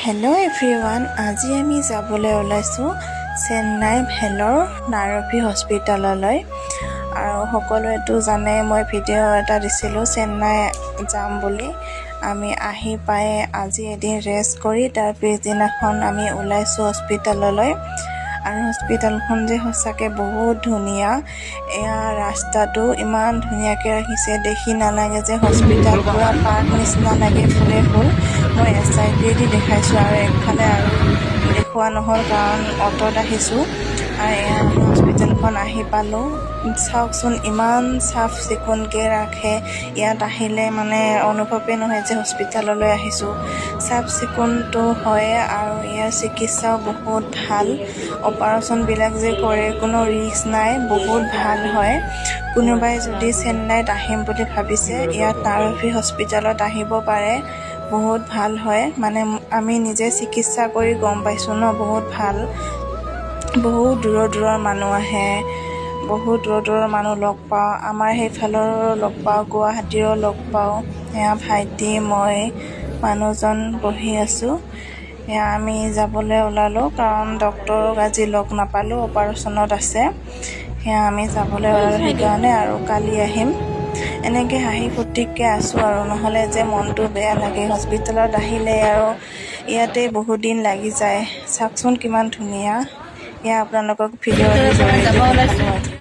Hello' everyone, আজি আমি যাবলৈ ওলাইছোঁ চেন্নাই ভেলোৰ নাৰভি হস্পিটাললৈ। আৰু সকলোৱেতো জানে মই ভিডিঅ' এটা দিছিলোঁ চেন্নাই যাম বুলি। আমি আহি পাই আজি এদিন ৰেষ্ট কৰি তাৰ পিছদিনাখন আমি ওলাইছোঁ হস্পিটাললৈ। আৰু হস্পিটালখন যে সঁচাকৈ বহুত ধুনীয়া। এয়া ৰাস্তাটো ইমান ধুনীয়াকৈ ৰাখিছে, দেখি নালাগে যে হস্পিটাল পূৰা পাৰ্ক নিচিনা লাগে, ফুলে ফুল। মই এছাইডেদি দেখাইছোঁ আৰু একফালে আৰু দেখুওৱা নহ'ল কাৰণ অট'ত আহিছোঁ। আৰু এয়া আমি হস্পিটেলখন আহি পালোঁ। চাওকচোন ইমান চাফ চিকুণকৈ ৰাখে। ইয়াত আহিলে মানে অনুভৱেই নহয় যে হস্পিটাললৈ আহিছোঁ। চাফ চিকুণটো হয়ে আৰু ইয়াৰ চিকিৎসাও বহুত ভাল। অপাৰেশ্যনবিলাক যে কৰে কোনো ৰিস্ক নাই, বহুত ভাল হয়। কোনোবাই যদি চেন্নাইত আহিম বুলি ভাবিছে ইয়াত নাৰভি হস্পিটালত আহিব পাৰে, বহুত ভাল হয়। মানে আমি নিজে চিকিৎসা কৰি গম পাইছোঁ ন, বহুত ভাল। বহুত দূৰৰ দূৰৰ মানুহ আহে, বহুত দূৰৰ দূৰৰ মানুহ লগ পাওঁ। আমাৰ সেইফালৰো লগ পাওঁ, গুৱাহাটীৰো লগ পাওঁ। এয়া ভাইটি, মই, মানুহজন বহি আছোঁ। এয়া আমি যাবলৈ ওলালোঁ কাৰণ ডক্তৰক আজি লগ নাপালোঁ, অপাৰেশ্যনত আছে। সেয়া আমি যাবলৈ ওলালোঁ সেইকাৰণে, আৰু কালি আহিম। এনেকৈ হাঁহি ফূৰ্তিকৈ আছোঁ আৰু, নহ'লে যে মনটো বেয়া লাগে। হস্পিটালত আহিলে আৰু ইয়াতে বহুত দিন লাগি যায়। চাওকচোন কিমান ধুনীয়া। এয়া আপোনালোকক ভিডিঅ'ৰ জৰিয়তে দেখালোঁ আৰু।